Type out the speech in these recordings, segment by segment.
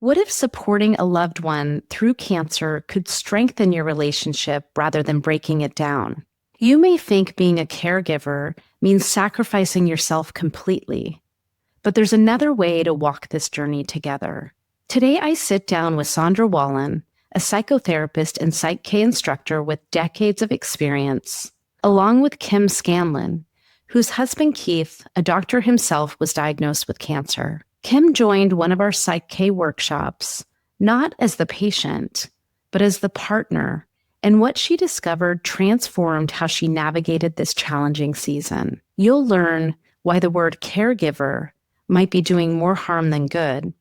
What if supporting a loved one through cancer could strengthen your relationship rather than breaking it down? You may think being a caregiver means sacrificing yourself completely, but there's another way to walk this journey together. Today, I sit down with Sandra Wallin, a psychotherapist and PSYCH-K instructor with decades of experience, along with Kim Scanlon, whose husband Keith, a doctor himself, was diagnosed with cancer. Kim joined one of our PSYCH-K workshops, not as the patient, but as the partner, and what she discovered transformed how she navigated this challenging season. You'll learn why the word caregiver might be doing more harm than good,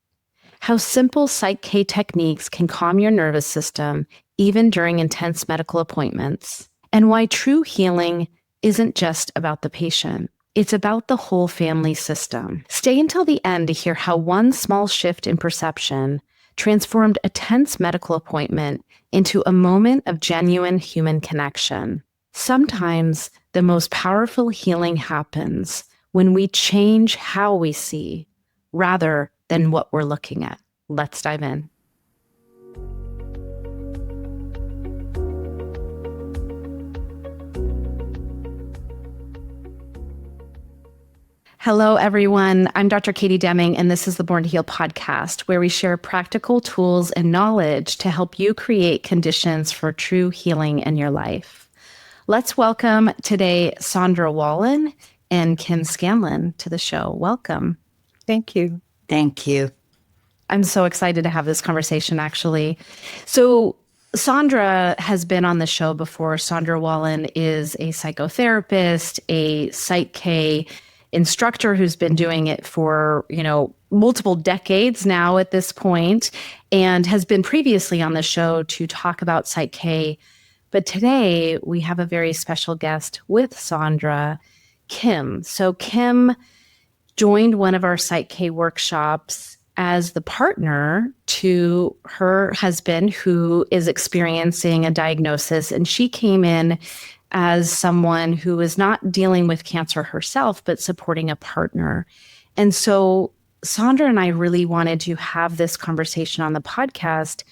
how simple PSYCH-K techniques can calm your nervous system even during intense medical appointments, and why true healing isn't just about the patient. It's about the whole family system. Stay until the end to hear how one small shift in perception transformed a tense medical appointment into a moment of genuine human connection. Sometimes the most powerful healing happens when we change how we see rather than what we're looking at. Let's dive in. Hello, everyone. I'm Dr. Katie Deming, and this is the Born to Heal podcast, where we share practical tools and knowledge to help you create conditions for true healing in your life. Let's welcome today Sandra Wallin and Kim Scanlon to the show. Welcome. Thank you. Thank you. I'm so excited to have this conversation, actually. So Sandra has been on the show before. Sandra Wallin is a psychotherapist, a PSYCH-K instructor who's been doing it for, multiple decades now at this point, and has been previously on the show to talk about PSYCH-K. But today we have a very special guest with Sandra, Kim. So Kim joined one of our PSYCH-K workshops as the partner to her husband who is experiencing a diagnosis, and she came in as someone who is not dealing with cancer herself, but supporting a partner. And so Sandra and I really wanted to have this conversation on the podcast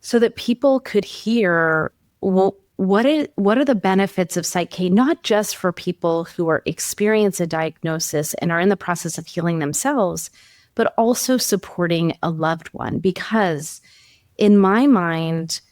so that people could hear, well, what are the benefits of PSYCH-K, not just for people who are experience a diagnosis and are in the process of healing themselves, but also supporting a loved one. Because in my mind,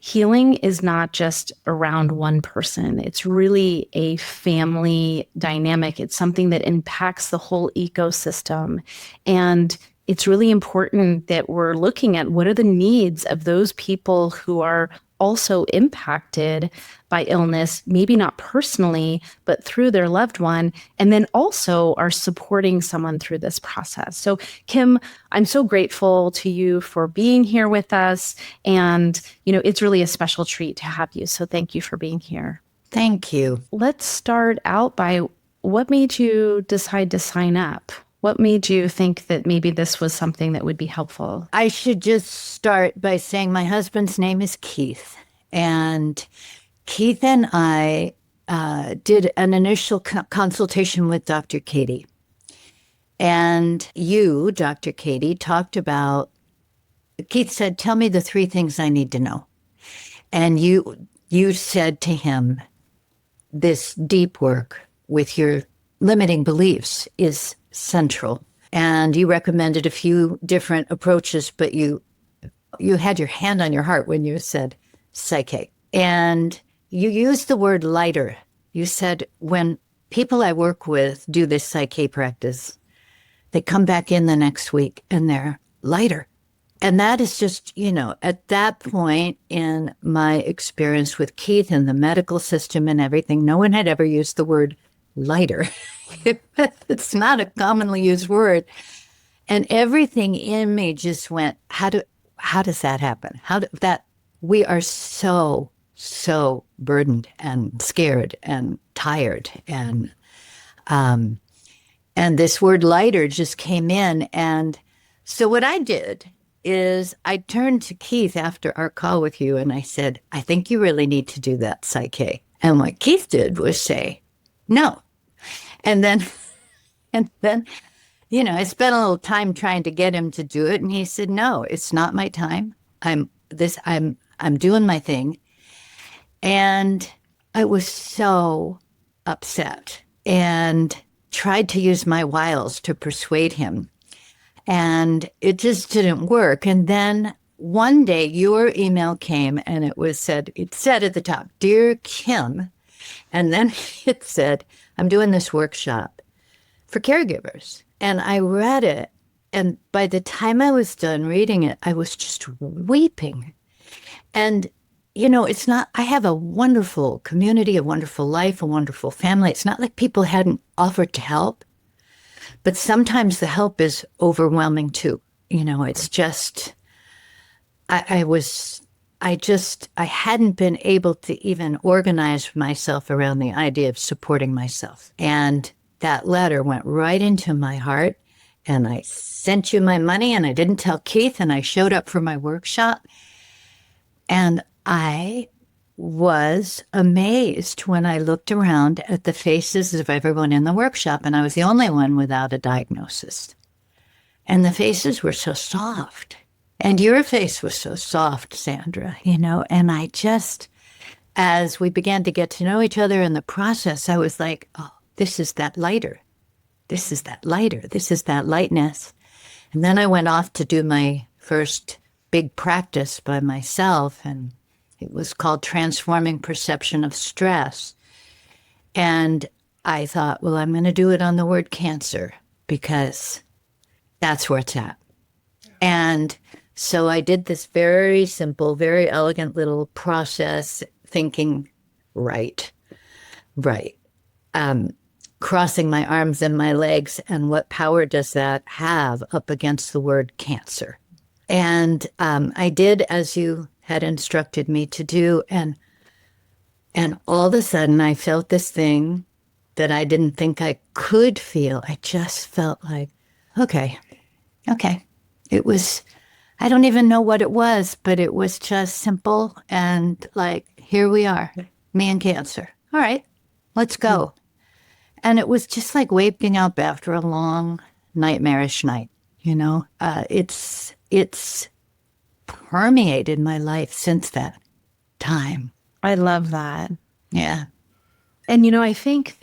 healing is not just around one person. It's really a family dynamic. It's something that impacts the whole ecosystem. And it's really important that we're looking at what are the needs of those people who are also impacted by illness, maybe not personally, but through their loved one, and then also are supporting someone through this process. So Kim, I'm so grateful to you for being here with us. And, it's really a special treat to have you. So thank you for being here. Thank you. Let's start out by what made you decide to sign up? What made you think that maybe this was something that would be helpful? I should just start by saying my husband's name is Keith. And Keith and I did an initial consultation with Dr. Katie. And you, Dr. Katie, talked about, Keith said, tell me the 3 things I need to know. And you said to him, this deep work with your limiting beliefs is central. And you recommended a few different approaches, but you had your hand on your heart when you said PSYCH-K. And you used the word lighter. You said, when people I work with do this PSYCH-K practice, they come back in the next week and they're lighter. And that is just, at that point in my experience with Keith and the medical system and everything, no one had ever used the word lighter. It's not a commonly used word. And everything in me just went, how does that happen? We are so burdened and scared and tired. And this word lighter just came in. And so what I did is I turned to Keith after our call with you and I said, I think you really need to do that PSYCH-K. And what Keith did was say, no. And then I spent a little time trying to get him to do it, and he said, "No, it's not my time. I'm doing my thing." And I was so upset and tried to use my wiles to persuade him. And it just didn't work. And then one day your email came and it said at the top, "Dear Kim." And then it said, "I'm doing this workshop for caregivers." And I read it. And by the time I was done reading it, I was just weeping. And, it's not, I have a wonderful community, a wonderful life, a wonderful family. It's not like people hadn't offered to help, but sometimes the help is overwhelming too. It's just, I hadn't been able to even organize myself around the idea of supporting myself. And that letter went right into my heart. And I sent you my money, and I didn't tell Keith, and I showed up for my workshop. And I was amazed when I looked around at the faces of everyone in the workshop, and I was the only one without a diagnosis. And the faces were so soft. And your face was so soft, Sandra, and I just, as we began to get to know each other in the process, I was like, oh, this is that lighter. This is that lighter. This is that lightness. And then I went off to do my first big practice by myself, and it was called Transforming Perception of Stress. And I thought, well, I'm going to do it on the word cancer because that's where it's at. And so I did this very simple, very elegant little process, thinking, right. Crossing my arms and my legs, and what power does that have up against the word cancer? And I did as you had instructed me to do, and all of a sudden I felt this thing that I didn't think I could feel. I just felt like, okay. It was, I don't even know what it was, but it was just simple and like, here we are, me and cancer. All right, let's go. And it was just like waking up after a long, nightmarish night. It's permeated my life since that time. I love that. Yeah. And, I think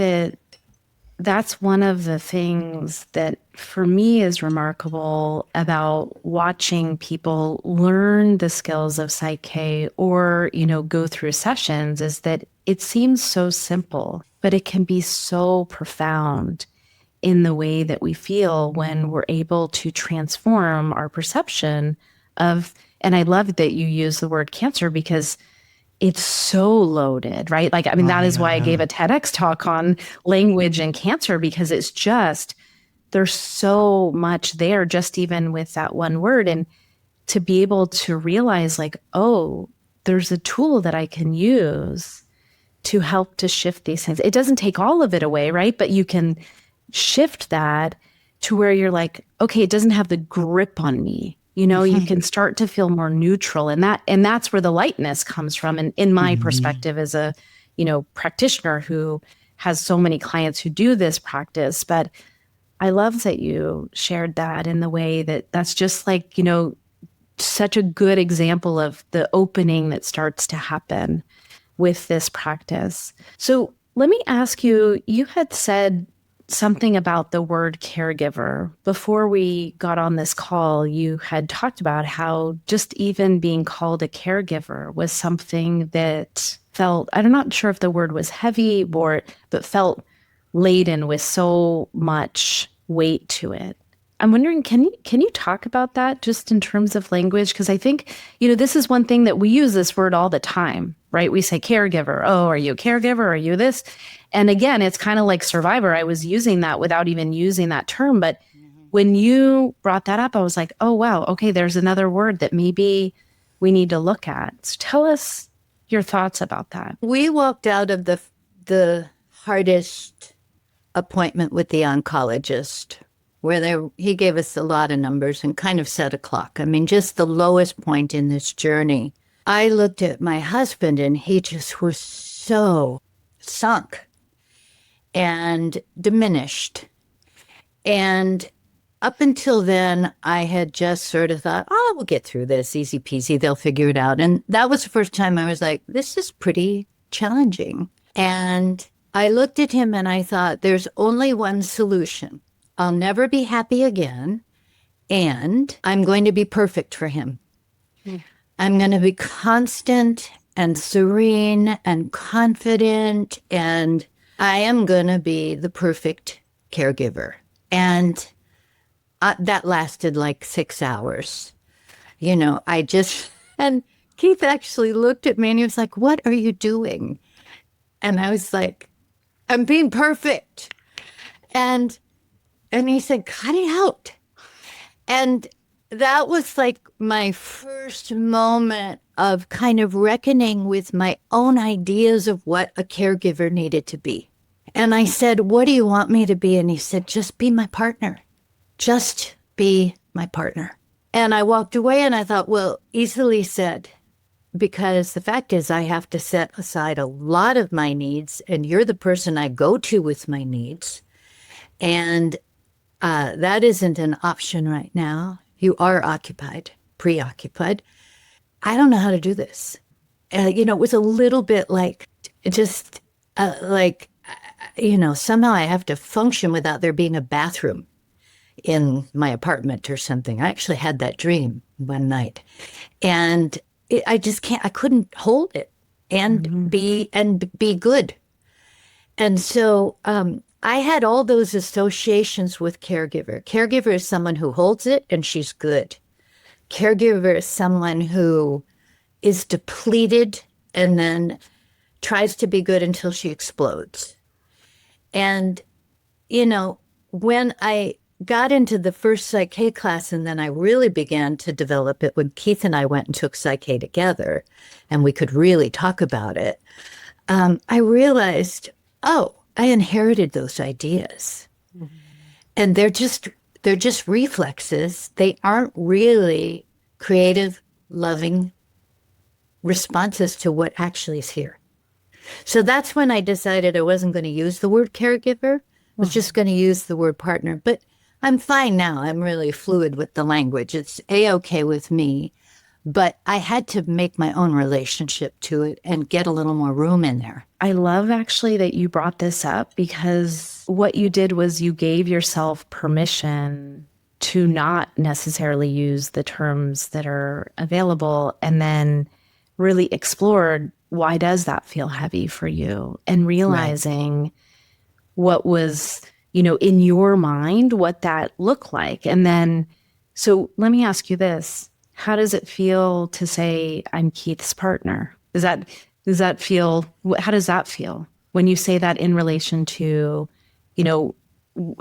that's one of the things that for me is remarkable about watching people learn the skills of PSYCH-K or, go through sessions is that it seems so simple, but it can be so profound in the way that we feel when we're able to transform our perception of, and I love that you use the word cancer because it's so loaded, right? That is why I gave a TEDx talk on language and cancer, because it's just, there's so much there just even with that one word. And to be able to realize oh, there's a tool that I can use to help to shift these things. It doesn't take all of it away, right? But you can shift that to where you're like, okay, it doesn't have the grip on me. You can start to feel more neutral, and that's where the lightness comes from. And in my perspective as a, practitioner who has so many clients who do this practice, but I love that you shared that in the way that's just such a good example of the opening that starts to happen with this practice. So let me ask you, you had said something about the word caregiver. Before we got on this call, you had talked about how just even being called a caregiver was something that felt, I'm not sure if the word was heavy but felt laden with so much weight to it. I'm wondering, can you talk about that just in terms of language? Because I think, this is one thing that we use this word all the time, right? We say caregiver. Oh, are you a caregiver? Are you this? And again, it's kind of like survivor. I was using that without even using that term. But when you brought that up, I was like, oh, wow. Okay, there's another word that maybe we need to look at. So tell us your thoughts about that. We walked out of the hardest appointment with the oncologist where he gave us a lot of numbers and kind of set a clock. Just the lowest point in this journey. I looked at my husband and he just was so sunk and diminished. And up until then, I had just sort of thought, oh, we'll get through this, easy peasy, they'll figure it out. And that was the first time I was like, this is pretty challenging. And I looked at him and I thought, there's only one solution. I'll never be happy again. And I'm going to be perfect for him. I'm going to be constant and serene and confident. And I am going to be the perfect caregiver. And that lasted like 6 hours. And Keith actually looked at me and he was like, what are you doing? And I was like, I'm being perfect. And he said, cut it out. And that was like my first moment of kind of reckoning with my own ideas of what a caregiver needed to be. And I said, what do you want me to be? And he said, just be my partner. Just be my partner. And I walked away and I thought, well, easily said, because the fact is I have to set aside a lot of my needs, and you're the person I go to with my needs. And that isn't an option right now. You are occupied, preoccupied. I don't know how to do this. It was a little bit like just somehow I have to function without there being a bathroom in my apartment or something. I actually had that dream one night, and I just can't. I couldn't hold it and be good. And so I had all those associations with caregiver. Caregiver is someone who holds it and she's good. Caregiver is someone who is depleted and then tries to be good until she explodes. And, when I got into the first PSYCH-K class, and then I really began to develop it when Keith and I went and took PSYCH-K together, and we could really talk about it, I realized, oh, I inherited those ideas. Mm-hmm. And they're just reflexes. They aren't really creative, loving responses to what actually is here. So that's when I decided I wasn't going to use the word caregiver. I was just going to use the word partner. But I'm fine now. I'm really fluid with the language. It's A-okay with me. But I had to make my own relationship to it and get a little more room in there. I love actually that you brought this up, because what you did was you gave yourself permission to not necessarily use the terms that are available, and then really explored, why does that feel heavy for you? And realizing what was, in your mind, what that looked like. And then, so let me ask you this. How does it feel to say, I'm Keith's partner? Does that feel, how does that feel when you say that in relation to,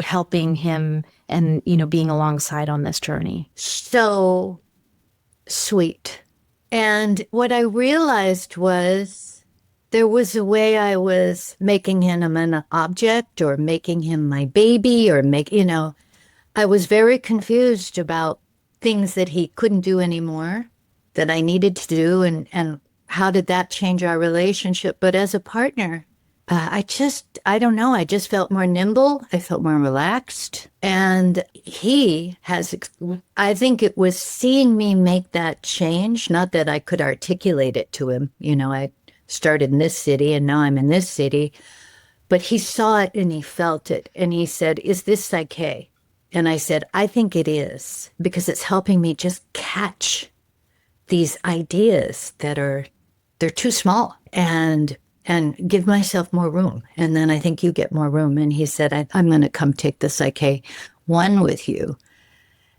helping him and, being alongside on this journey? So sweet. And what I realized was there was a way I was making him an object, or making him my baby, or I was very confused about things that he couldn't do anymore that I needed to do, and how did that change our relationship? But as a partner, I don't know, I just felt more nimble. I felt more relaxed. And I think it was seeing me make that change, not that I could articulate it to him. I started in this city and now I'm in this city, but he saw it and he felt it. And he said, is this PSYCH-K? And I said, I think it is, because it's helping me just catch these ideas they're too small, and give myself more room. And then I think you get more room. And he said, I'm going to come take the PSYCH-K one with you.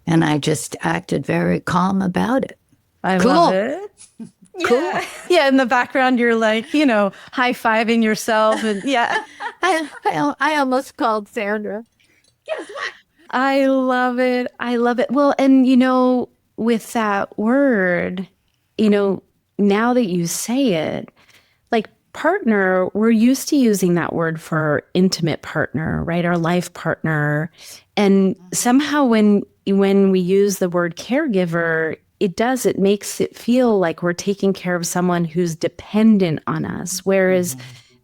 And I just acted very calm about it. I love it. Cool. Yeah. In the background, you're like, high-fiving yourself. And yeah. I almost called Sandra. Guess what? I love it. I love it. Well, and, with that word, now that you say it, like partner, we're used to using that word for intimate partner, right? Our life partner. And somehow when we use the word caregiver, it makes it feel like we're taking care of someone who's dependent on us. Whereas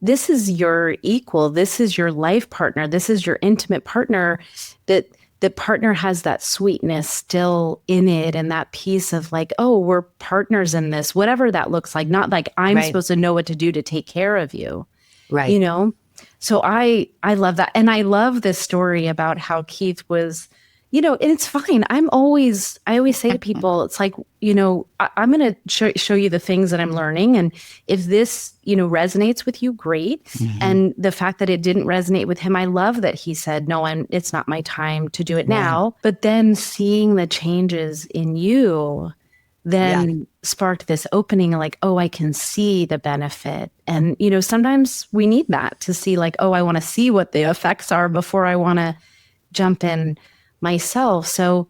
this is your equal, this is your life partner, this is your intimate partner that the partner has that sweetness still in it, and that piece of like, oh, we're partners in this, whatever that looks like, not like I'm Right. supposed to know what to do to take care of you, Right. you know? So I love that. And I love this story about how Keith was, and it's fine. I always say to people, it's like, I'm going to show you the things that I'm learning. And if this, resonates with you, great. Mm-hmm. And the fact that it didn't resonate with him, I love that he said, no, it's not my time to do it now. But then seeing the changes in you then sparked this opening, like, oh, I can see the benefit. And, sometimes we need that to see like, oh, I want to see what the effects are before I want to jump in myself. So,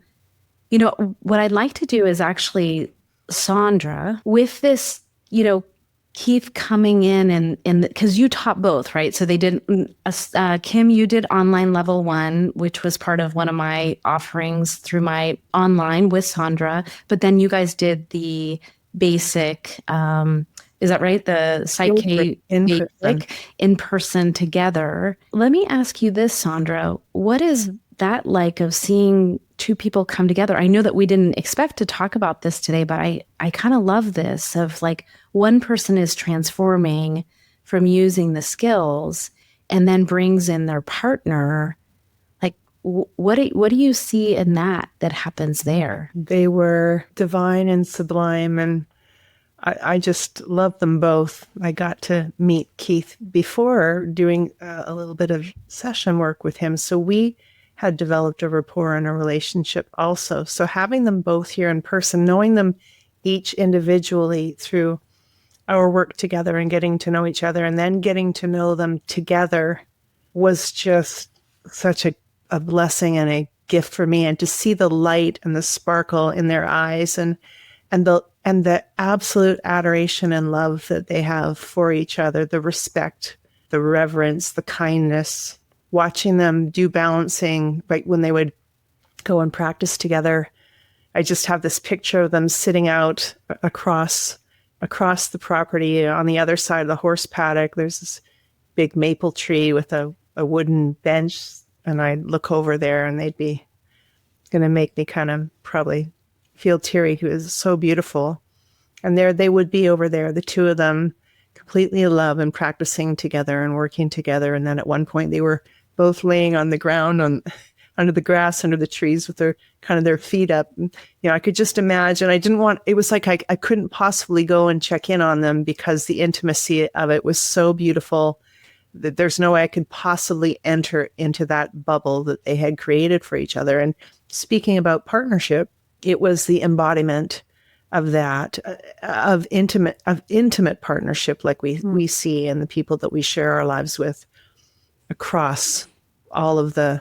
what I'd like to do is actually, Sandra, with this, Keith coming in and because you taught both, right? So they did, Kim, you did online level 1, which was part of one of my offerings through my online with Sandra. But then you guys did the basic, is that right? The PSYCH-K in person together. Let me ask you this, Sandra. What is that like of seeing two people come together? I know that we didn't expect to talk about this today, but I kind of love this of like one person is transforming from using the skills and then brings in their partner. Like, what do you see in that happens there? They were divine and sublime, and I just love them both. I got to meet Keith before doing a little bit of session work with him. So we had developed a rapport and a relationship also. So having them both here in person, knowing them each individually through our work together and getting to know each other and then getting to know them together was just such a blessing and a gift for me. And to see the light and the sparkle in their eyes and the absolute adoration and love that they have for each other, the respect, the reverence, the kindness, watching them do balancing, right, when they would go and practice together. I just have this picture of them sitting out across the property on the other side of the horse paddock. There's this big maple tree with a wooden bench, and I'd look over there and they'd be going to make me kind of probably feel teary. It was so beautiful. And there they would be over there, the two of them, completely in love and practicing together and working together. And then at one point they were both laying on the ground under the grass, under the trees with their feet up. And, I could just imagine. It was like I couldn't possibly go and check in on them because the intimacy of it was so beautiful that there's no way I could possibly enter into that bubble that they had created for each other. And speaking about partnership, it was the embodiment of that, of intimate partnership like we see in the people that we share our lives with across all of the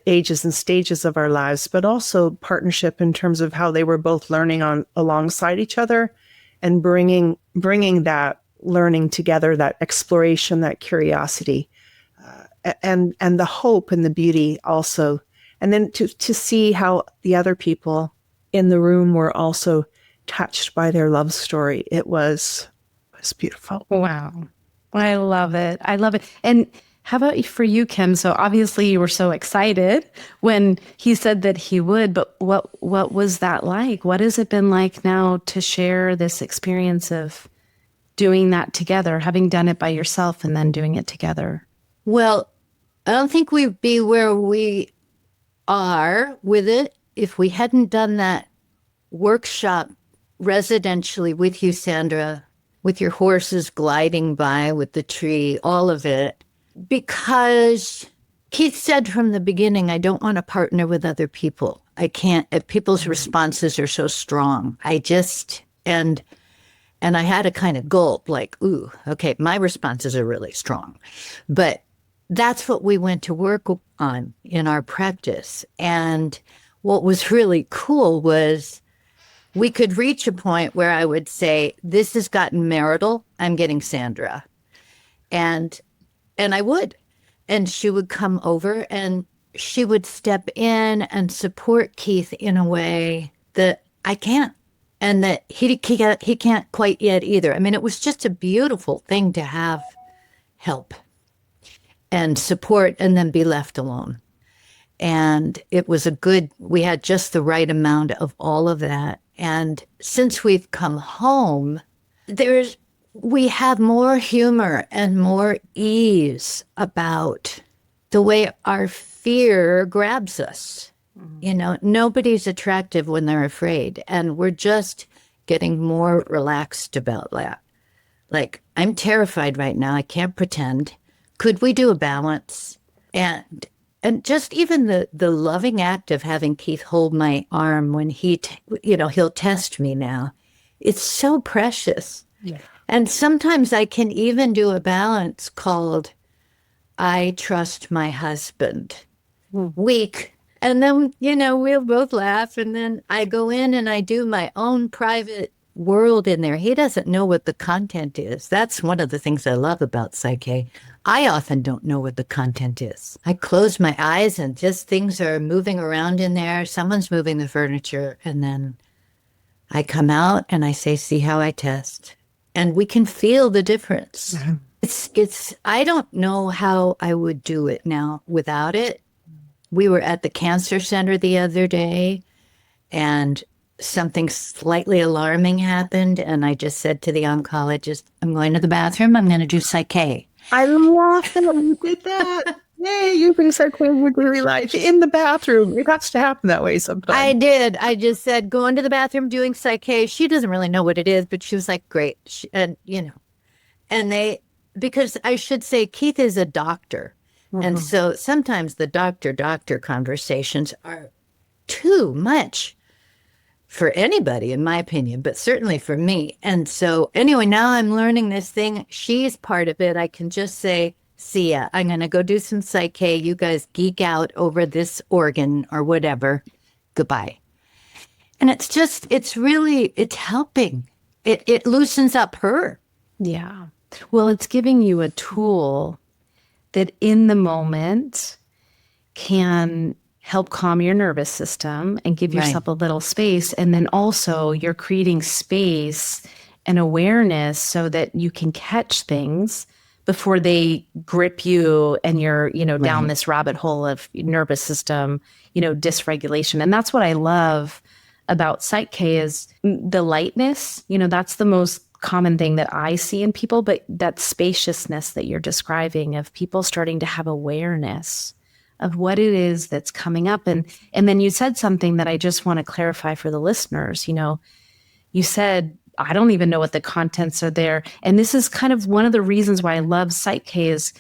ages and stages of our lives, but also partnership in terms of how they were both learning alongside each other and bringing that learning together, that exploration, that curiosity, and the hope and the beauty also. And then to see how the other people in the room were also touched by their love story. It was beautiful. Wow. I love it. I love it. And how about for you, Kim? So obviously you were so excited when he said that he would, but what was that like? What has it been like now to share this experience of doing that together, having done it by yourself and then doing it together? Well, I don't think we'd be where we are with it if we hadn't done that workshop residentially with you, Sandra, with your horses gliding by, with the tree, all of it. Because Keith said from the beginning, I don't want to partner with other people. I can't, people's responses are so strong. And I had a kind of gulp, like, ooh, okay, my responses are really strong. But that's what we went to work on in our practice. And what was really cool was we could reach a point where I would say, this has gotten marital, I'm getting Sandra. And I would. And she would come over and she would step in and support Keith in a way that I can't. And that he can't quite yet either. I mean, it was just a beautiful thing to have help and support and then be left alone. And it was we had just the right amount of all of that. And since we've come home, we have more humor and more ease about the way our fear grabs us. Nobody's attractive when they're afraid. And we're just getting more relaxed about that. Like, I'm terrified right now. I can't pretend. Could we do a balance? And just even the loving act of having Keith hold my arm when he'll test me now. It's so precious. Yeah. And sometimes I can even do a balance called I trust my husband. Weak. And then, we'll both laugh. And then I go in and I do my own private world in there. He doesn't know what the content is. That's one of the things I love about PSYCH-K. I often don't know what the content is. I close my eyes and just things are moving around in there. Someone's moving the furniture. And then I come out and I say, see how I test. And we can feel the difference. Mm-hmm. I don't know how I would do it now without it. We were at the cancer center the other day and something slightly alarming happened. And I just said to the oncologist, I'm going to the bathroom. I'm going to do PSYCH-K. I love that you did that. Yay, you've been psychoing with relive in the bathroom. It has to happen that way sometimes. I did. I just said, going to the bathroom doing PSYCH-K. She doesn't really know what it is, but she was like, great. Because I should say Keith is a doctor. Mm-hmm. And so sometimes the doctor conversations are too much for anybody, in my opinion, but certainly for me. And so anyway, now I'm learning this thing. She's part of it. I can just say, see ya. I'm going to go do some PSYCH-K. You guys geek out over this organ or whatever. Goodbye. And it's helping. It loosens up her. Yeah. Well, it's giving you a tool that in the moment can help calm your nervous system and give yourself a little space. And then also you're creating space and awareness so that you can catch things before they grip you and you're, down this rabbit hole of nervous system, dysregulation. And that's what I love about PSYCH-K is the lightness. That's the most common thing that I see in people, but that spaciousness that you're describing of people starting to have awareness of what it is that's coming up. And then you said something that I just want to clarify for the listeners. You said, I don't even know what the contents are there. And this is kind of one of the reasons why I love PSYCH-K is,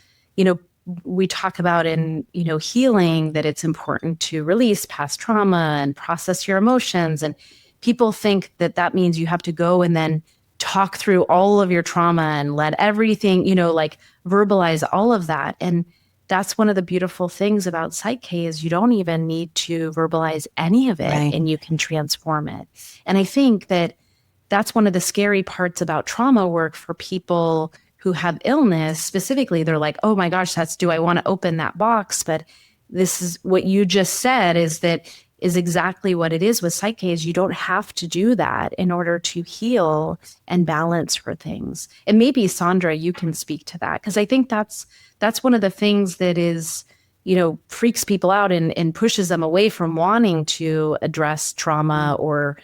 we talk about in, healing that it's important to release past trauma and process your emotions. And people think that means you have to go and then talk through all of your trauma and let everything, verbalize all of that. And that's one of the beautiful things about PSYCH-K is you don't even need to verbalize any of it and you can transform it. And I think that's one of the scary parts about trauma work for people who have illness. Specifically, they're like, oh my gosh, do I want to open that box? But this is what you just said is exactly what it is with PSYCH-K is you don't have to do that in order to heal and balance for things. And maybe Sandra, you can speak to that because I think that's one of the things that is, freaks people out and pushes them away from wanting to address trauma or,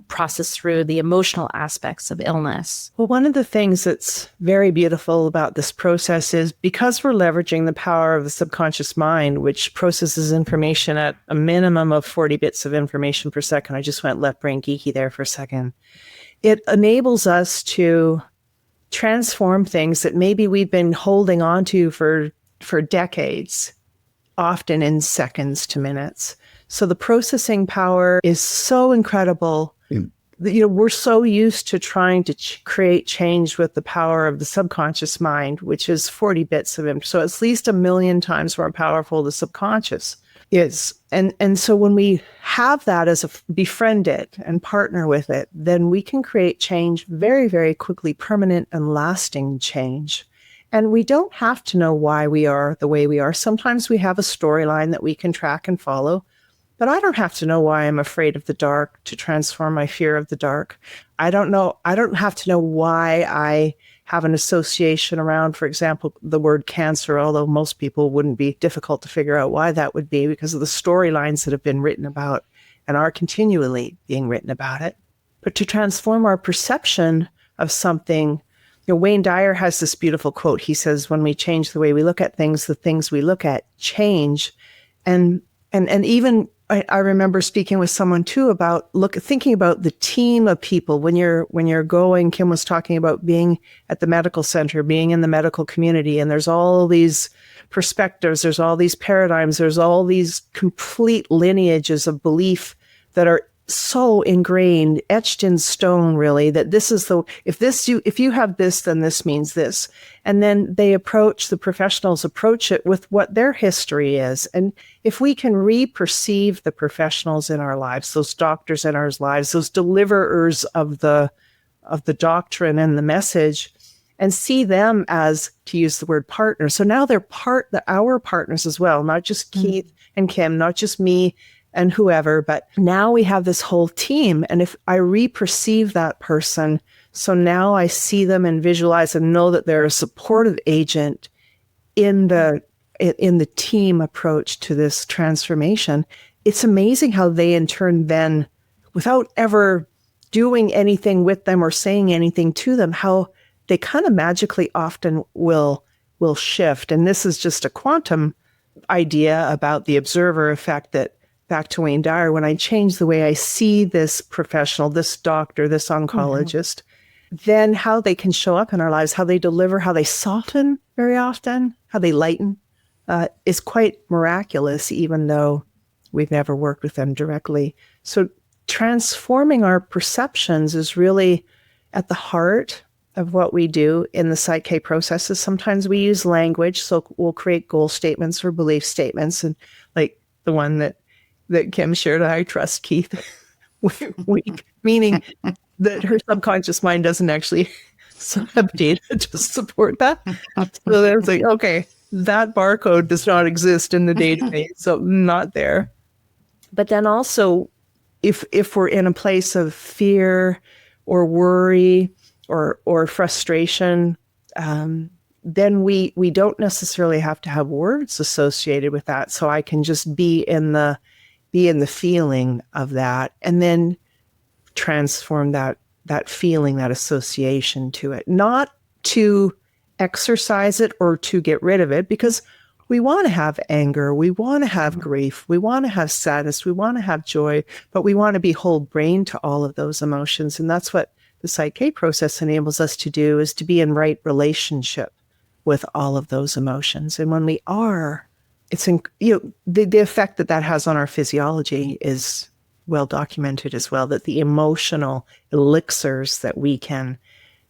process through the emotional aspects of illness. Well, one of the things that's very beautiful about this process is because we're leveraging the power of the subconscious mind, which processes information at a minimum of 40 bits of information per second. I just went left brain geeky there for a second. It enables us to transform things that maybe we've been holding on to for decades, often in seconds to minutes. So the processing power is so incredible. We're so used to trying to create change with the power of the subconscious mind, which is 40 bits of information. So at least 1 million times more powerful the subconscious is. And so when we have that as befriend it and partner with it, then we can create change very, very quickly, permanent and lasting change. And we don't have to know why we are the way we are. Sometimes we have a storyline that we can track and follow. But I don't have to know why I'm afraid of the dark to transform my fear of the dark. I don't have to know why I have an association around, for example, the word cancer, although most people wouldn't be difficult to figure out why that would be because of the storylines that have been written about and are continually being written about it. But to transform our perception of something, Wayne Dyer has this beautiful quote. He says, when we change the way we look at things, the things we look at change. And even I remember speaking with someone too about thinking about the team of people when you're going. Kim was talking about being at the medical center, being in the medical community, and there's all these perspectives, there's all these paradigms, there's all these complete lineages of belief that are so ingrained, etched in stone, really, that this is if you have this, then this means this. And then the professionals approach it with what their history is. And if we can re-perceive the professionals in our lives, those doctors in our lives, those deliverers of the doctrine and the message, and see them as, to use the word partner. So now they're our partners as well, not just Keith and Kim, not just me and whoever, but now we have this whole team. And if I re-perceive that person, so now I see them and visualize and know that they're a supportive agent in the team approach to this transformation, it's amazing how they in turn then, without ever doing anything with them or saying anything to them, how they kind of magically often will shift. And this is just a quantum idea about the observer effect that, back to Wayne Dyer, when I change the way I see this professional, this doctor, this oncologist, then how they can show up in our lives, how they deliver, how they soften very often, how they lighten, is quite miraculous, even though we've never worked with them directly. So transforming our perceptions is really at the heart of what we do in the PSYCH-K processes. Sometimes we use language, so we'll create goal statements or belief statements, and like the one that Kim shared, I trust Keith, meaning that her subconscious mind doesn't actually have data to support that. So there's like, okay, that barcode does not exist in the database, so not there. But then also, if we're in a place of fear or worry or frustration, then we don't necessarily have to have words associated with that. So I can just be in the feeling of that, and then transform that feeling, that association to it, not to exercise it or to get rid of it, because we want to have anger, we want to have grief, we want to have sadness, we want to have joy, but we want to be whole brain to all of those emotions. And that's what the PSYCH-K process enables us to do, is to be in right relationship with all of those emotions. And when we are, it's the effect that has on our physiology is well documented as well, that the emotional elixirs that we can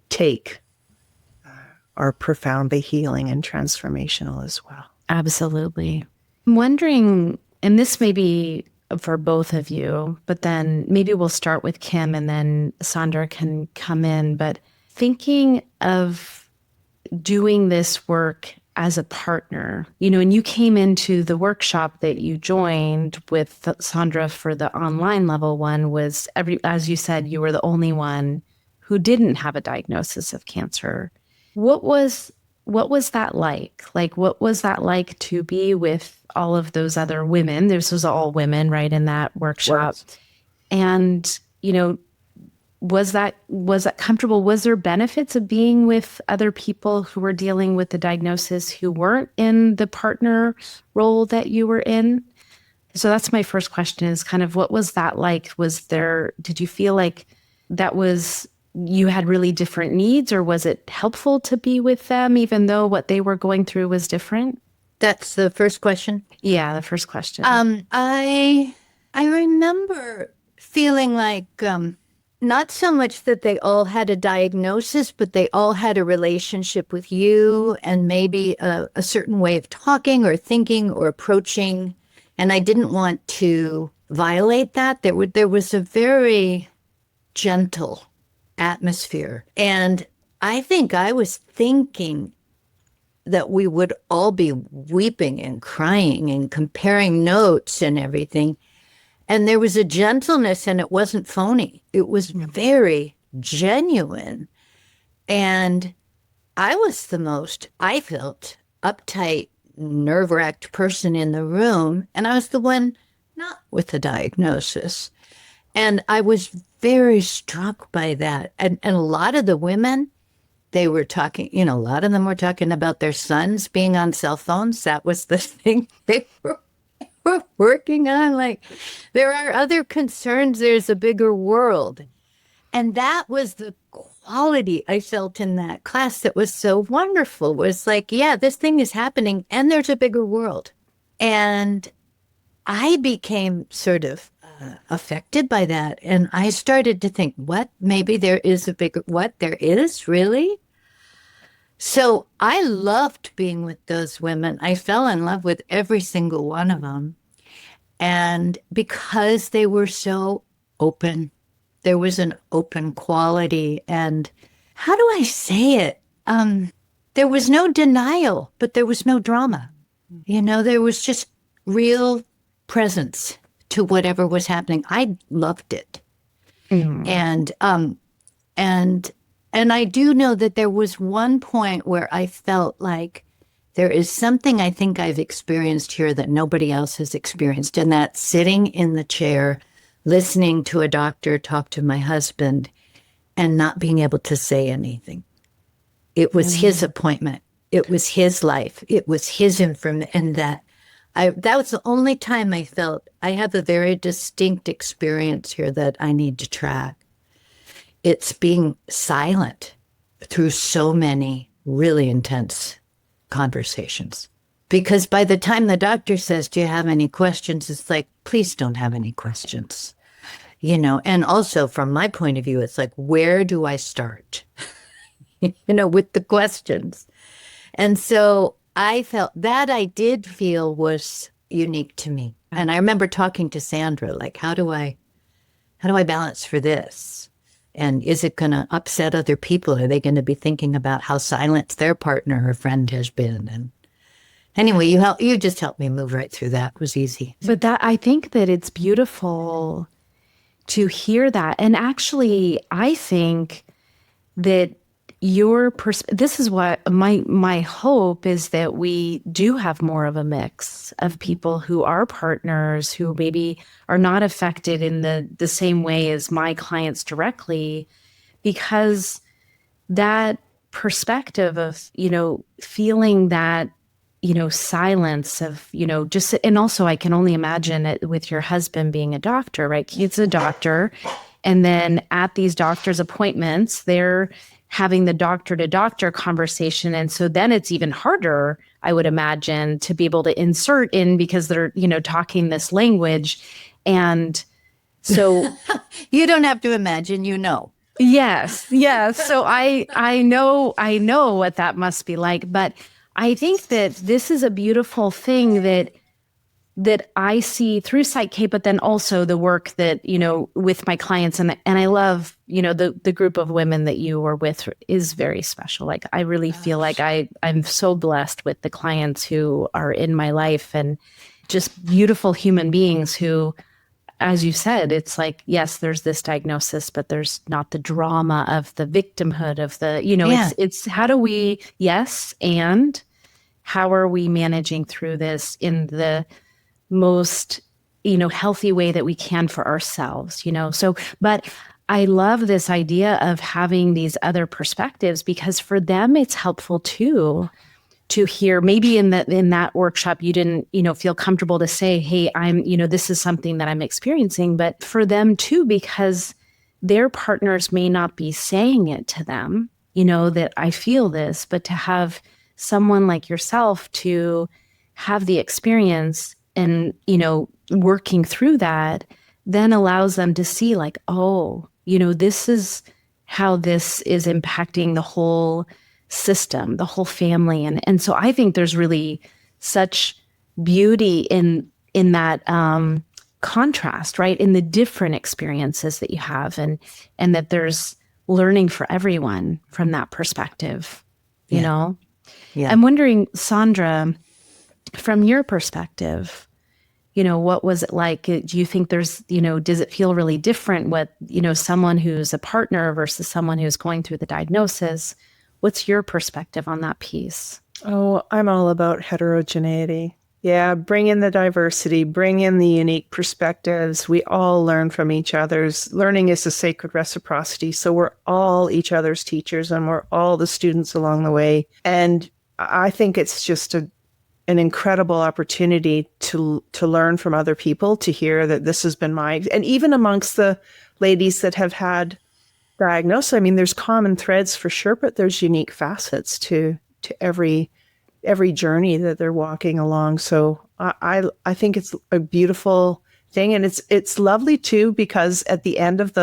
take are profoundly healing and transformational as well. Absolutely. I'm wondering, and this may be for both of you, but then maybe we'll start with Kim and then Sandra can come in, but thinking of doing this work as a partner, and you came into the workshop that you joined with Sandra for the online level one, as you said, you were the only one who didn't have a diagnosis of cancer. What was that like? Like, what was that like to be with all of those other women? This was all women, right, in that workshop. Yes. And, was that comfortable? Was there benefits of being with other people who were dealing with the diagnosis who weren't in the partner role that you were in? So that's my first question, is kind of what was that like? Did you feel like you had really different needs, or was it helpful to be with them even though what they were going through was different? That's the first question? Yeah, the first question. I remember feeling like not so much that they all had a diagnosis, but they all had a relationship with you and maybe a certain way of talking or thinking or approaching. And I didn't want to violate that. There was a very gentle atmosphere. And I think I was thinking that we would all be weeping and crying and comparing notes and everything. And there was a gentleness, and it wasn't phony. It was very genuine. And I was the most, I felt, uptight, nerve-wracked person in the room. And I was the one not with the diagnosis. And I was very struck by that. And a lot of the women, they were talking, a lot of them were talking about their sons being on cell phones. That was the thing they were working on. Like, there are other concerns. There's a bigger world. And that was the quality I felt in that class that was so wonderful, was like, yeah, this thing is happening and there's a bigger world. And I became sort of affected by that. And I started to think, what? Maybe there is a bigger, what? There is, really? So I loved being with those women. I fell in love with every single one of them. And because they were so open, there was an open quality. And how do I say it? There was no denial, but there was no drama. There was just real presence to whatever was happening. I loved it. And I do know that there was one point where I felt like there is something I think I've experienced here that nobody else has experienced, and that's sitting in the chair, listening to a doctor talk to my husband and not being able to say anything. It was his appointment. It was his life. It was his information. And that was the only time I felt I have a very distinct experience here that I need to track. It's being silent through so many really intense conversations. Because by the time the doctor says, do you have any questions? It's like, please don't have any questions. And also from my point of view, it's like, where do I start? With the questions. And so I felt that I did feel was unique to me. And I remember talking to Sandra, like, how do I balance for this? And is it going to upset other people? Are they going to be thinking about how silent their partner or friend has been? And anyway, you just helped me move right through that. It was easy. But I think that it's beautiful to hear that. And actually, I think that this is what my hope is, that we do have more of a mix of people who are partners who maybe are not affected in the same way as my clients directly, because that perspective of, feeling that, silence of, just, and also I can only imagine it with your husband being a doctor, right? He's a doctor. And then at these doctor's appointments, they're having the doctor-to-doctor conversation. And so then it's even harder, I would imagine, to be able to insert in, because they're, talking this language. And so you don't have to imagine, Yes. So I know what that must be like. But I think that this is a beautiful thing that I see through PSYCH-K, but then also the work that, with my clients. And I love, the group of women that you are with is very special. Like, I really feel like I'm so blessed with the clients who are in my life, and just beautiful human beings who, as you said, it's like, yes, there's this diagnosis, but there's not the drama of the victimhood of the, it's how do we, and how are we managing through this in the most, healthy way that we can for ourselves, So, but I love this idea of having these other perspectives, because for them, it's helpful too, to hear. Maybe in that workshop, you didn't, feel comfortable to say, hey, I'm, this is something that I'm experiencing, but for them too, because their partners may not be saying it to them, that I feel this, but to have someone like yourself to have the experience and, working through that, then allows them to see, like, oh, this is how this is impacting the whole system, the whole family. And so I think there's really such beauty in that contrast, right? In the different experiences that you have, and that there's learning for everyone from that perspective, you know? Yeah. I'm wondering, Sandra, from your perspective, What was it like? Do you think does it feel really different with, someone who's a partner versus someone who's going through the diagnosis? What's your perspective on that piece? Oh, I'm all about heterogeneity. Yeah, bring in the diversity, bring in the unique perspectives. We all learn from each other's. Learning is a sacred reciprocity. So we're all each other's teachers and we're all the students along the way. And I think it's just an incredible opportunity to learn from other people, to hear that this has been and even amongst the ladies that have had diagnosis, I mean, there's common threads for sure, but there's unique facets to every journey that they're walking along. So I think it's a beautiful thing. And it's lovely too, because at the end of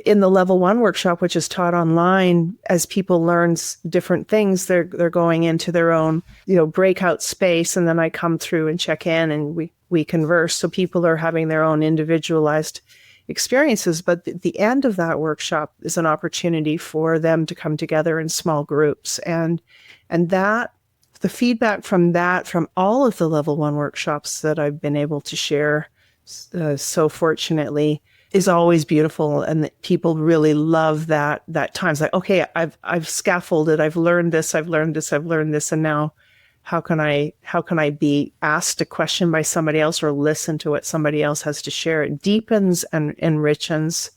in the level 1 workshop, which is taught online, as people learn different things, they're going into their own, breakout space. And then I come through and check in and we converse. So people are having their own individualized experiences. But the end of that workshop is an opportunity for them to come together in small groups. And that, the feedback from all of the level 1 workshops that I've been able to share, so fortunately, is always beautiful. And that people really love that time. It's like, okay, I've scaffolded, I've learned this. And now how can I be asked a question by somebody else or listen to what somebody else has to share? It deepens and enriches,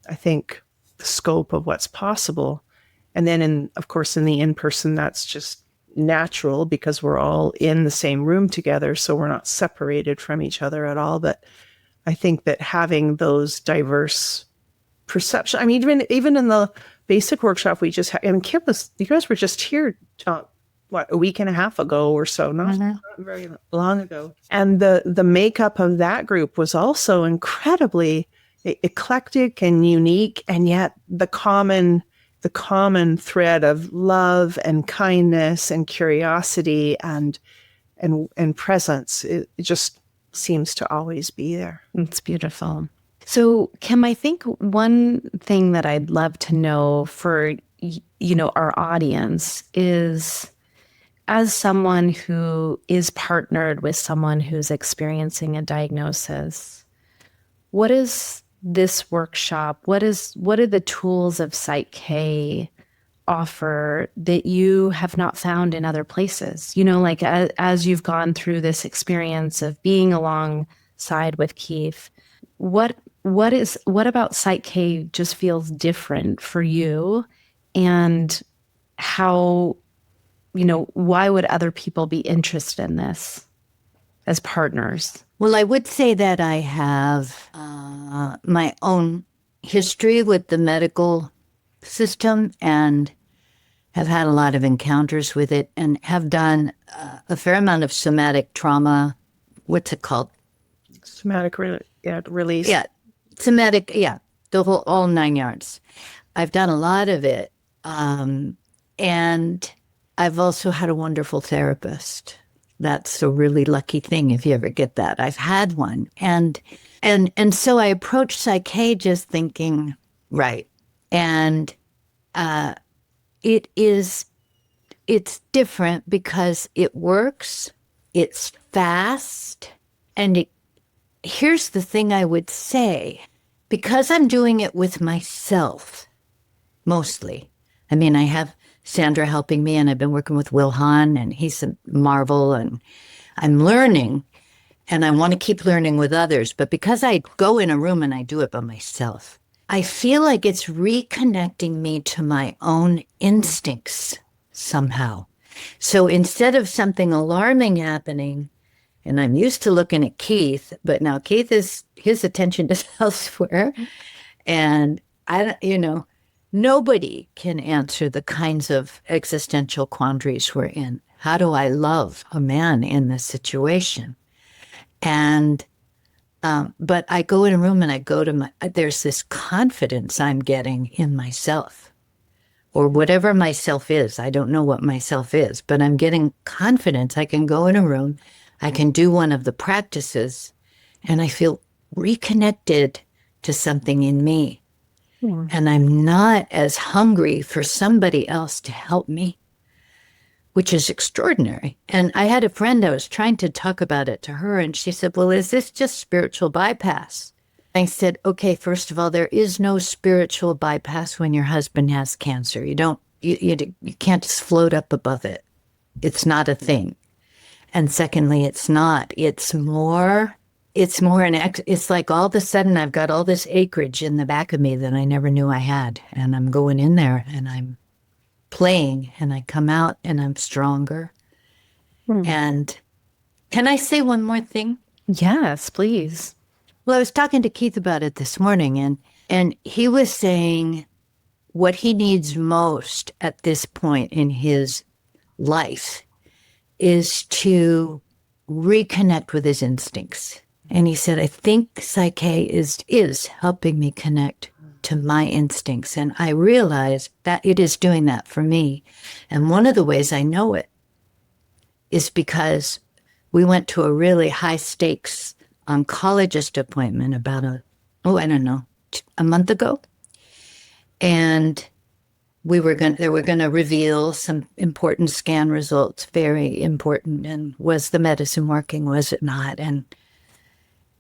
I think, the scope of what's possible. And then of course, in the in-person, that's just natural because we're all in the same room together. So we're not separated from each other at all. But I think that having those diverse perceptions, I mean, even in the basic workshop we just had, I mean, you guys were just here, a week and a half ago or so, not very long ago. And the makeup of that group was also incredibly eclectic and unique. And yet the common thread of love and kindness and curiosity and presence, it just seems to always be there. It's beautiful. So, Kim, I think one thing that I'd love to know for our audience is, as someone who is partnered with someone who's experiencing a diagnosis, what is this workshop? What are the tools of PSYCH-K offer that you have not found in other places? Like as you've gone through this experience of being alongside with Keith, what about PSYCH-K just feels different for you? And how, why would other people be interested in this as partners? Well, I would say that I have my own history with the medical system and have had a lot of encounters with it and have done a fair amount of somatic trauma. What's it called? Somatic release. Yeah, somatic, all 9 yards. I've done a lot of it. And I've also had a wonderful therapist. That's a really lucky thing if you ever get that. I've had one. And so I approached PSYCH-K just thinking, right. And it's different because it works, it's fast. And here's the thing I would say, because I'm doing it with myself, mostly. I mean, I have Sandra helping me, and I've been working with Will Hahn, and he's a marvel, and I'm learning, and I want to keep learning with others. But because I go in a room and I do it by myself, I feel like it's reconnecting me to my own instincts somehow. So instead of something alarming happening, and I'm used to looking at Keith, but now his attention is elsewhere, and nobody can answer the kinds of existential quandaries we're in. How do I love a man in this situation? And, but I go in a room and I go to there's this confidence I'm getting in myself, or whatever myself is. I don't know what myself is, but I'm getting confidence. I can go in a room, I can do one of the practices, and I feel reconnected to something in me. And I'm not as hungry for somebody else to help me. which is extraordinary. And I had a friend, I was trying to talk about it to her, and she said, well, is this just spiritual bypass? I said, okay, first of all, there is no spiritual bypass when your husband has cancer. You can't just float up above it. It's not a thing. And secondly, it's not. It's like all of a sudden I've got all this acreage in the back of me that I never knew I had. And I'm going in there and I'm playing and I come out and I'm stronger. And can I say one more thing? Yes, please. Well, I was talking to Keith about it this morning, and he was saying what he needs most at this point in his life is to reconnect with his instincts. And he said, I think PSYCH-K is helping me connect to my instincts. And I realize that it is doing that for me. And one of the ways I know it is because we went to a really high stakes oncologist appointment about a month ago. And they were going to reveal some important scan results, very important. And was the medicine working? Was it not? And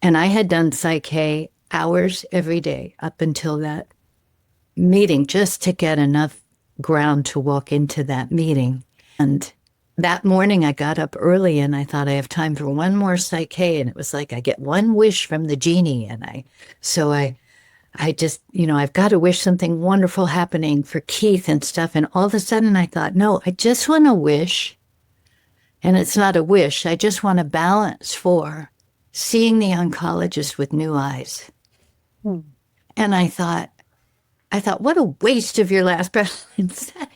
I had done PSYCH-K hours every day up until that meeting, just to get enough ground to walk into that meeting. And that morning I got up early and I thought I have time for one more PSYCH-K. And it was like I get one wish from the genie. And I just, I've got to wish something wonderful happening for Keith and stuff. And all of a sudden I thought, no, I just want to wish. And it's not a wish. I just want to balance for seeing the oncologist with new eyes. And I thought, what a waste of your last breath.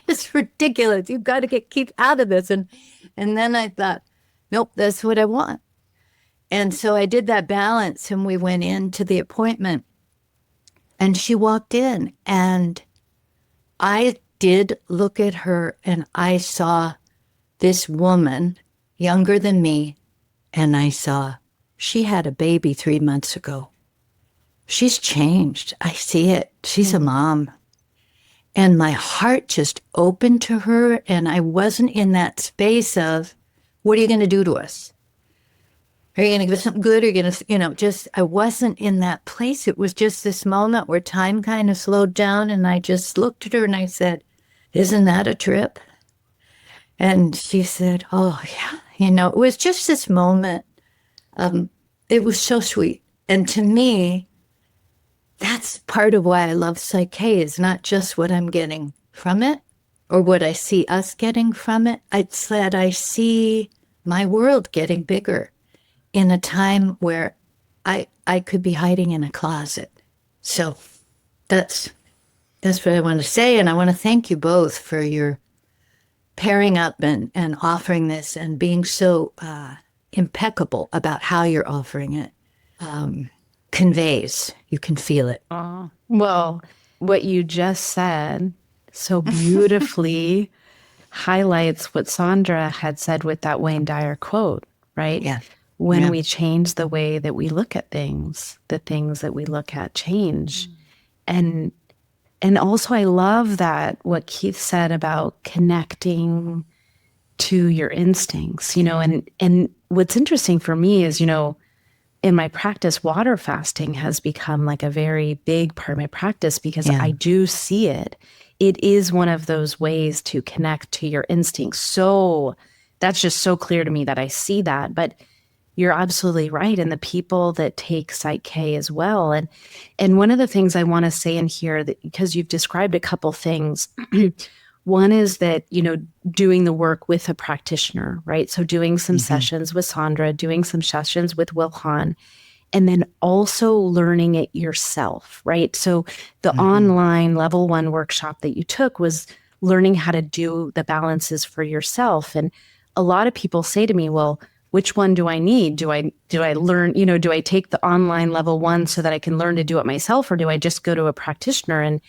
It's ridiculous. You've got to get Keith out of this. And then I thought, nope, that's what I want. And so I did that balance and we went into the appointment. And she walked in and I did look at her and I saw this woman younger than me. And I saw she had a baby 3 months ago. She's changed. I see it. She's a mom. And my heart just opened to her. And I wasn't in that space of, what are you going to do to us? Are you going to give us something good? Or are you going to, I wasn't in that place. It was just this moment where time kind of slowed down. And I just looked at her and I said, isn't that a trip? And she said, oh, yeah. It was just this moment. It was so sweet. And to me, that's part of why I love PSYCH-K, is not just what I'm getting from it or what I see us getting from it. It's that I see my world getting bigger in a time where I could be hiding in a closet. So that's what I want to say. And I want to thank you both for your pairing up and offering this and being so impeccable about how you're offering it. Conveys. You can feel it. Well, what you just said so beautifully highlights what Sandra had said with that Wayne Dyer quote, right? Yeah. When we change the way that we look at things, the things that we look at change. And also I love that what Keith said about connecting to your instincts, and what's interesting for me is, in my practice, water fasting has become like a very big part of my practice because I do see it. It is one of those ways to connect to your instincts. So that's just so clear to me that I see that. But you're absolutely right. And the people that take PSYCH-K as well. And one of the things I want to say in here, that because you've described a couple things, one is that, doing the work with a practitioner, right? So doing some sessions with Sandra, doing some sessions with Wilhan, and then also learning it yourself, right? So the online level 1 workshop that you took was learning how to do the balances for yourself. And a lot of people say to me, well, which one do I need? Do I learn, do I take the online level 1 so that I can learn to do it myself, or do I just go to a practitioner? And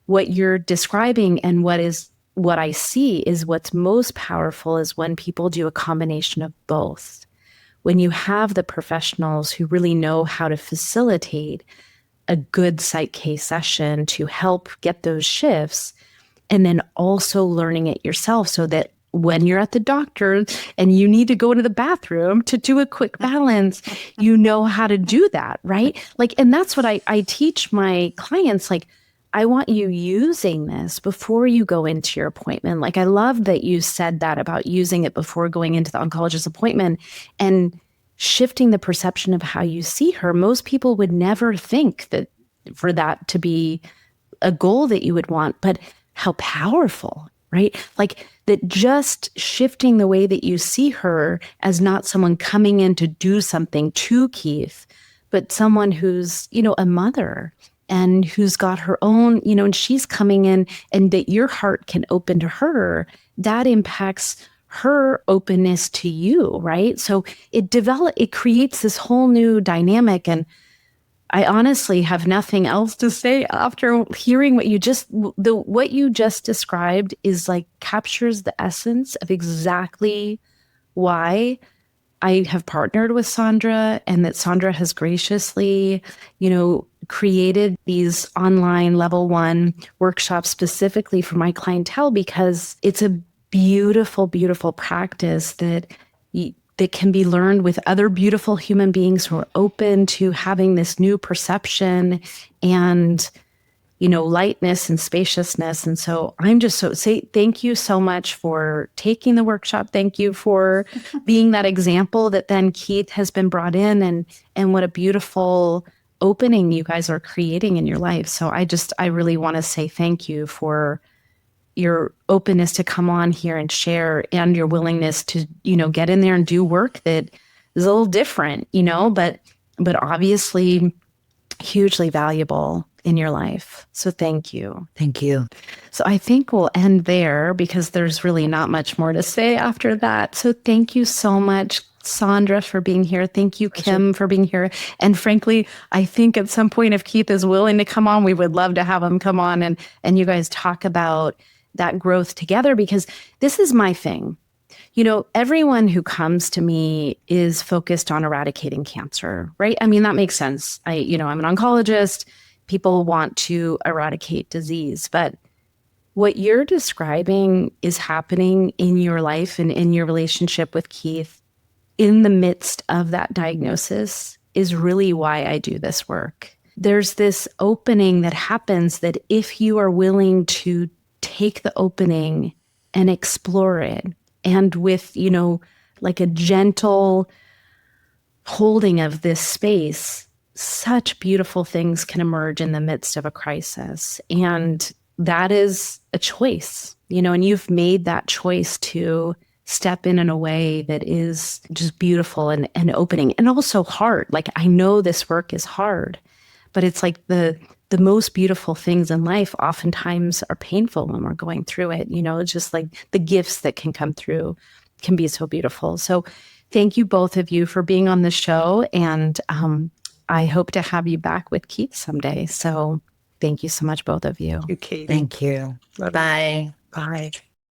what you're describing and what I see is what's most powerful is when people do a combination of both. When you have the professionals who really know how to facilitate a good PSYCH-K session to help get those shifts, and then also learning it yourself so that when you're at the doctor and you need to go into the bathroom to do a quick balance, you know how to do that, right? Like, and that's what I teach my clients. Like, I want you using this before you go into your appointment. Like, I love that you said that about using it before going into the oncologist appointment and shifting the perception of how you see her. Most people would never think that for that to be a goal that you would want, but how powerful, right? Like that just shifting the way that you see her as not someone coming in to do something to Keith, but someone who's, a mother and who's got her own, and she's coming in and that your heart can open to her, that impacts her openness to you, right? So it creates this whole new dynamic. And I honestly have nothing else to say after hearing what you just described is like captures the essence of exactly why I have partnered with Sandra, and that Sandra has graciously, created these online level 1 workshops specifically for my clientele, because it's a beautiful, beautiful practice that can be learned with other beautiful human beings who are open to having this new perception and, lightness and spaciousness. And so I'm just thank you so much for taking the workshop. Thank you for being that example that then Keith has been brought in, and what a beautiful opening you guys are creating in your life. So I really want to say thank you for your openness to come on here and share, and your willingness to, get in there and do work that is a little different, but obviously hugely valuable in your life. So thank you. Thank you. So I think we'll end there because there's really not much more to say after that. So thank you so much, Sandra, for being here. Thank you, Kim, for being here. And frankly, I think at some point, if Keith is willing to come on, we would love to have him come on and you guys talk about that growth together, because this is my thing. Everyone who comes to me is focused on eradicating cancer, right? I mean, that makes sense. I'm an oncologist. People want to eradicate disease, but what you're describing is happening in your life and in your relationship with Keith in the midst of that diagnosis is really why I do this work. There's this opening that happens that if you are willing to take the opening and explore it, and with, like a gentle holding of this space, such beautiful things can emerge in the midst of a crisis. And that is a choice, and you've made that choice to step in a way that is just beautiful and opening, and also hard. Like, I know this work is hard, but it's like the most beautiful things in life oftentimes are painful when we're going through it. It's just like the gifts that can come through can be so beautiful. So thank you, both of you, for being on the show. And I hope to have you back with Keith someday. So thank you so much, both of you. Thank you, Katie. Thank you. Bye. Bye.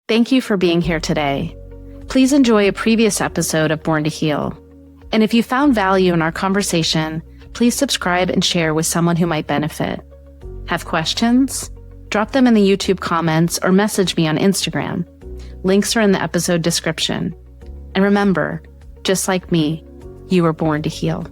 Thank you for being here today. Please enjoy a previous episode of Born to Heal. And if you found value in our conversation, please subscribe and share with someone who might benefit. Have questions? Drop them in the YouTube comments or message me on Instagram. Links are in the episode description. And remember, just like me, you were born to heal.